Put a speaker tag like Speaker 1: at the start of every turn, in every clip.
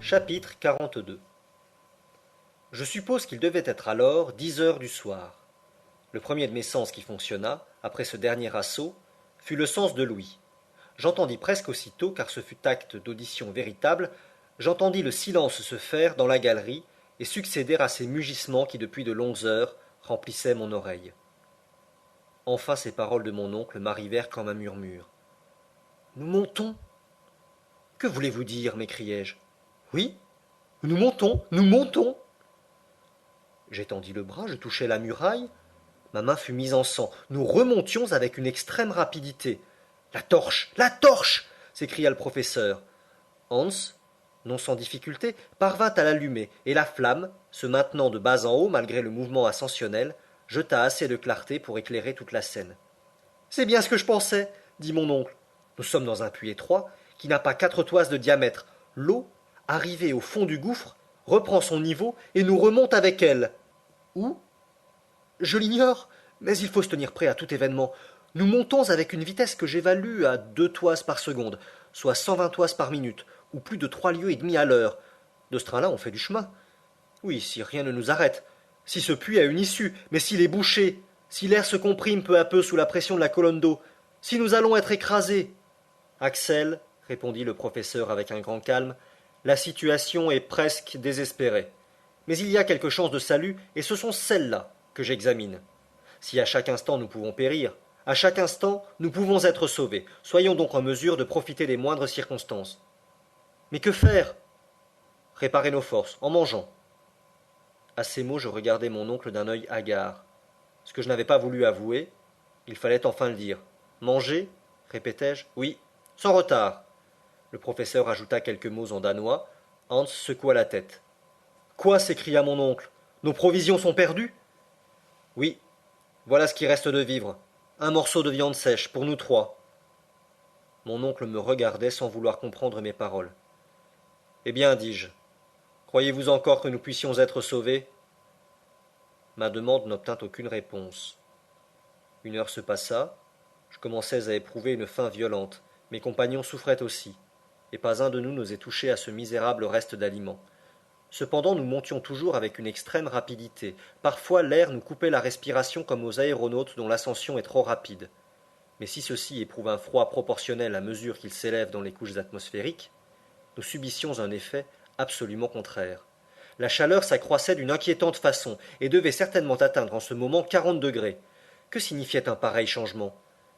Speaker 1: Chapitre 42. Je suppose qu'il devait être alors 10 heures du soir. Le premier de mes sens qui fonctionna, après ce dernier assaut, fut le sens de l'ouïe. J'entendis presque aussitôt, car ce fut acte d'audition véritable, j'entendis le silence se faire dans la galerie et succéder à ces mugissements qui depuis de longues heures remplissaient mon oreille. Enfin ces paroles de mon oncle m'arrivèrent comme un murmure. Nous montons. Que voulez-vous dire m'écriai-je. Oui, nous montons, nous montons. J'étendis le bras, je touchai la muraille. Ma main fut mise en sang. Nous remontions avec une extrême rapidité. La torche, la torche s'écria le professeur. Hans, non sans difficulté, parvint à l'allumer, et la flamme, se maintenant de bas en haut malgré le mouvement ascensionnel, jeta assez de clarté pour éclairer toute la scène. C'est bien ce que je pensais, dit mon oncle. Nous sommes dans un puits étroit qui n'a pas 4 toises de diamètre. L'eau, arrivée au fond du gouffre, reprend son niveau et nous remonte avec elle. Où? Je l'ignore, mais il faut se tenir prêt à tout événement. Nous montons avec une vitesse que j'évalue à 2 toises par seconde, soit 120 toises par minute, ou plus de 3 lieues et demie à l'heure. De ce train-là, on fait du chemin. Oui, si rien ne nous arrête. Si ce puits a une issue, mais s'il est bouché, si l'air se comprime peu à peu sous la pression de la colonne d'eau, si nous allons être écrasés. Axel, répondit le professeur avec un grand calme, la situation est presque désespérée. Mais il y a quelques chances de salut, et ce sont celles-là que j'examine. Si à chaque instant nous pouvons périr, à chaque instant nous pouvons être sauvés. Soyons donc en mesure de profiter des moindres circonstances. Mais que faire? Réparer nos forces, en mangeant. À ces mots, je regardai mon oncle d'un œil hagard. Ce que je n'avais pas voulu avouer, il fallait enfin le dire. Manger? Répétai-je. Oui, sans retard. Le professeur ajouta quelques mots en danois. Hans secoua la tête. Quoi? S'écria mon oncle. Nos provisions sont perdues? Oui, voilà ce qui reste de vivre. Un morceau de viande sèche, pour nous trois. Mon oncle me regardait sans vouloir comprendre mes paroles. Eh bien, dis-je, croyez-vous encore que nous puissions être sauvés? Ma demande n'obtint aucune réponse. Une heure se passa, je commençais à éprouver une faim violente, mes compagnons souffraient aussi, et pas un de nous n'osait toucher à ce misérable reste d'aliments. Cependant nous montions toujours avec une extrême rapidité, parfois l'air nous coupait la respiration comme aux aéronautes dont l'ascension est trop rapide. Mais si ceux-ci éprouvent un froid proportionnel à mesure qu'ils s'élèvent dans les couches atmosphériques, nous subissions un effet absolument contraire. La chaleur s'accroissait d'une inquiétante façon, et devait certainement atteindre en ce moment 40 degrés. Que signifiait un pareil changement?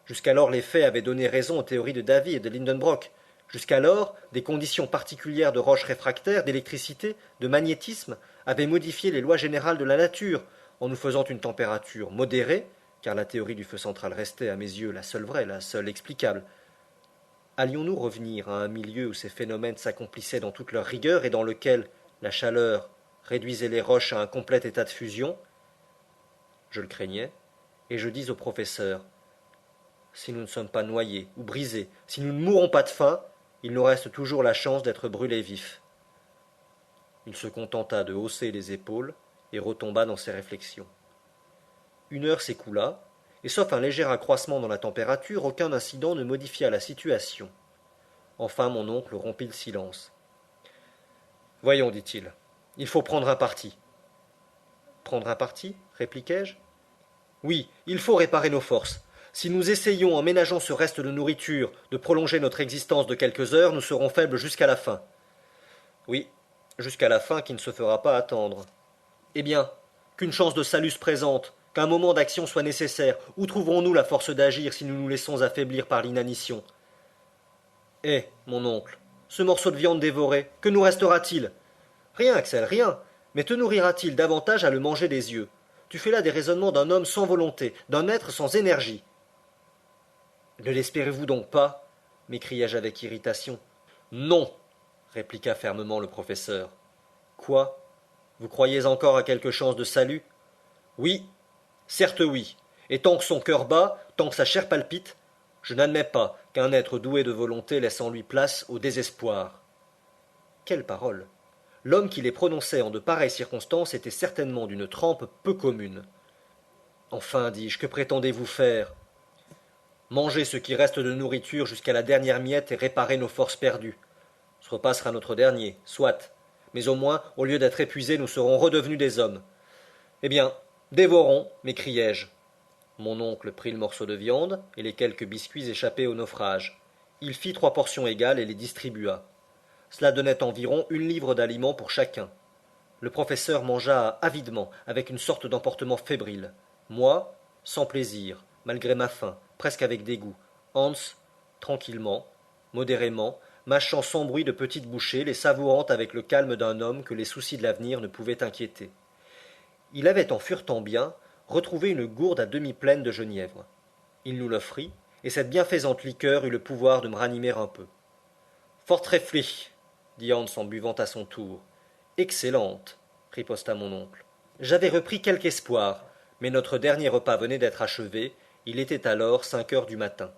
Speaker 1: Jusqu'alors les faits avaient donné raison aux théories de Davy et de Lindenbrock. Jusqu'alors, des conditions particulières de roches réfractaires, d'électricité, de magnétisme avaient modifié les lois générales de la nature, en nous faisant une température modérée, car la théorie du feu central restait à mes yeux la seule vraie, la seule explicable. Allions-nous revenir à un milieu où ces phénomènes s'accomplissaient dans toute leur rigueur et dans lequel la chaleur réduisait les roches à un complet état de fusion? Je le craignais, et je dis au professeur, si nous ne sommes pas noyés ou brisés, si nous ne mourons pas de faim, il nous reste toujours la chance d'être brûlés vifs. Il se contenta de hausser les épaules et retomba dans ses réflexions. Une heure s'écoula, et sauf un léger accroissement dans la température, aucun incident ne modifia la situation. Enfin mon oncle rompit le silence. Voyons, dit-il, il faut prendre un parti. Prendre un parti? Répliquai-je. Oui, il faut réparer nos forces. Si nous essayons, en ménageant ce reste de nourriture, de prolonger notre existence de quelques heures, nous serons faibles jusqu'à la fin. Oui, jusqu'à la fin qui ne se fera pas attendre. Eh bien, qu'une chance de salut se présente, qu'un moment d'action soit nécessaire, où trouverons-nous la force d'agir si nous nous laissons affaiblir par l'inanition? Eh, mon oncle, ce morceau de viande dévoré, que nous restera-t-il? Rien, Axel, rien. Mais te nourrira-t-il davantage à le manger des yeux? Tu fais là des raisonnements d'un homme sans volonté, d'un être sans énergie. Ne l'espérez-vous donc pas? M'écriai-je avec irritation. Non, répliqua fermement le professeur. Quoi? Vous croyez encore à quelque chance de salut? Oui, certes oui, et tant que son cœur bat, tant que sa chair palpite, je n'admets pas qu'un être doué de volonté laisse en lui place au désespoir. Quelles paroles! L'homme qui les prononçait en de pareilles circonstances était certainement d'une trempe peu commune. Enfin, dis-je, que prétendez-vous faire? Manger ce qui reste de nourriture jusqu'à la dernière miette et réparer nos forces perdues. Ce repas sera notre dernier, soit, mais au moins, au lieu d'être épuisés, nous serons redevenus des hommes. Eh bien, dévorons, m'écriai-je. Mon oncle prit le morceau de viande et les quelques biscuits échappés au naufrage. Il fit 3 portions égales et les distribua. Cela donnait environ 1 livre d'aliments pour chacun. Le professeur mangea avidement, avec une sorte d'emportement fébrile. Moi, sans plaisir, malgré ma faim, presque avec dégoût. Hans, tranquillement, modérément, mâchant sans bruit de petites bouchées, les savourant avec le calme d'un homme que les soucis de l'avenir ne pouvaient inquiéter. Il avait, en furetant bien, retrouvé une gourde à demi pleine de genièvre. Il nous l'offrit, et cette bienfaisante liqueur eut le pouvoir de me ranimer un peu. Forträfflich, dit Hans en buvant à son tour. Excellente, riposta mon oncle. J'avais repris quelque espoir, mais notre dernier repas venait d'être achevé, il était alors 5 heures du matin.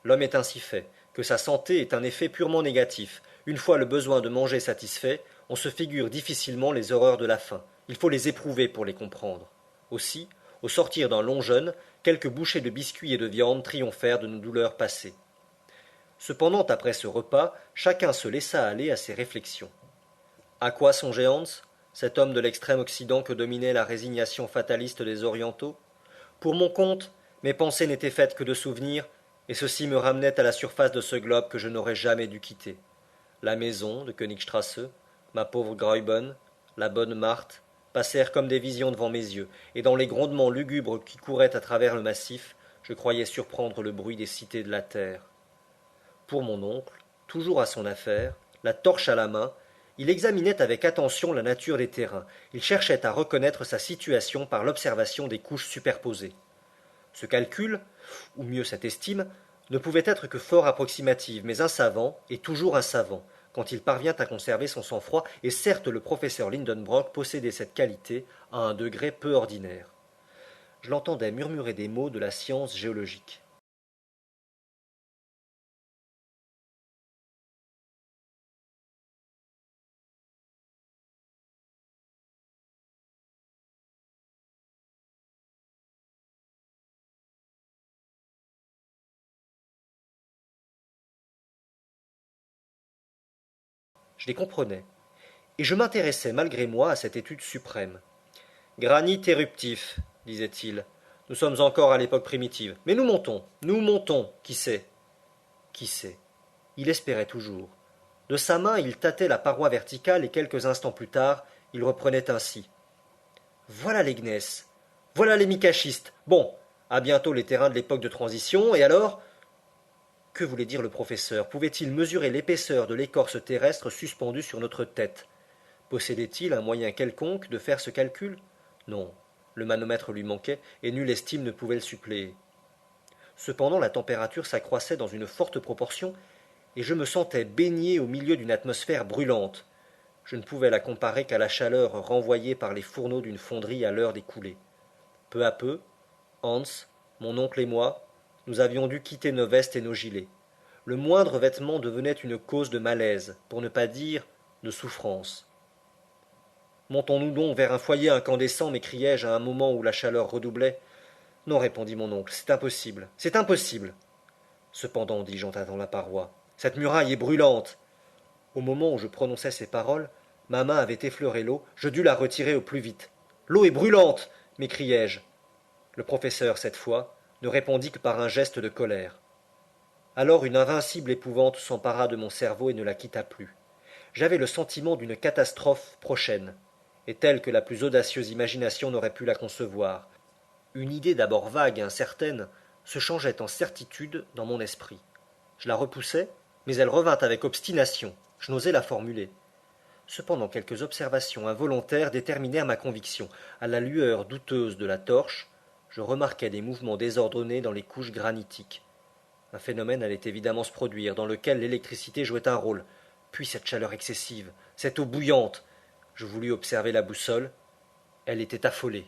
Speaker 1: L'homme est ainsi fait, que sa santé est un effet purement négatif. Une fois le besoin de manger satisfait, on se figure difficilement les horreurs de la faim. Il faut les éprouver pour les comprendre. Aussi, au sortir d'un long jeûne, quelques bouchées de biscuits et de viande triomphèrent de nos douleurs passées. Cependant, après ce repas, chacun se laissa aller à ses réflexions. À quoi songeait Hans, cet homme de l'extrême Occident que dominait la résignation fataliste des Orientaux? Pour mon compte, mes pensées n'étaient faites que de souvenirs, et ceux-ci me ramenaient à la surface de ce globe que je n'aurais jamais dû quitter. La maison de Königstrasse, ma pauvre Graüben, la bonne Marthe, passèrent comme des visions devant mes yeux, et dans les grondements lugubres qui couraient à travers le massif, je croyais surprendre le bruit des cités de la terre. Pour mon oncle, toujours à son affaire, la torche à la main, il examinait avec attention la nature des terrains, il cherchait à reconnaître sa situation par l'observation des couches superposées. Ce calcul, ou mieux cette estime, ne pouvait être que fort approximative, mais un savant est toujours un savant, quand il parvient à conserver son sang-froid, et certes le professeur Lindenbrock possédait cette qualité à un degré peu ordinaire. Je l'entendais murmurer des mots de la science géologique. Je les comprenais, et je m'intéressais malgré moi à cette étude suprême. Granit éruptif, disait-il. Nous sommes encore à l'époque primitive. Mais nous montons, qui sait? Qui sait? Il espérait toujours. De sa main, il tâtait la paroi verticale et quelques instants plus tard, il reprenait ainsi. Voilà les gneiss. Voilà les micaschistes. Bon, à bientôt les terrains de l'époque de transition, et alors? Que voulait dire le professeur? Pouvait-il mesurer l'épaisseur de l'écorce terrestre suspendue sur notre tête? Possédait-il un moyen quelconque de faire ce calcul? Non, le manomètre lui manquait, et nulle estime ne pouvait le suppléer. Cependant la température s'accroissait dans une forte proportion, et je me sentais baigné au milieu d'une atmosphère brûlante. Je ne pouvais la comparer qu'à la chaleur renvoyée par les fourneaux d'une fonderie à l'heure des coulées. Peu à peu, Hans, mon oncle et moi, nous avions dû quitter nos vestes et nos gilets. Le moindre vêtement devenait une cause de malaise, pour ne pas dire de souffrance. Montons-nous donc vers un foyer incandescent, m'écriai-je à un moment où la chaleur redoublait. Non, répondit mon oncle, c'est impossible, c'est impossible. Cependant, dis-je en tâtant la paroi, cette muraille est brûlante. Au moment où je prononçais ces paroles, ma main avait effleuré l'eau, je dus la retirer au plus vite. L'eau est brûlante, m'écriai-je. Le professeur, cette fois, ne répondit que par un geste de colère. Alors une invincible épouvante s'empara de mon cerveau et ne la quitta plus. J'avais le sentiment d'une catastrophe prochaine, et telle que la plus audacieuse imagination n'aurait pu la concevoir. Une idée d'abord vague et incertaine se changeait en certitude dans mon esprit. Je la repoussai, mais elle revint avec obstination. Je n'osais la formuler. Cependant quelques observations involontaires déterminèrent ma conviction. À la lueur douteuse de la torche, je remarquai des mouvements désordonnés dans les couches granitiques. Un phénomène allait évidemment se produire, dans lequel l'électricité jouait un rôle. Puis cette chaleur excessive, cette eau bouillante. Je voulus observer la boussole. Elle était affolée.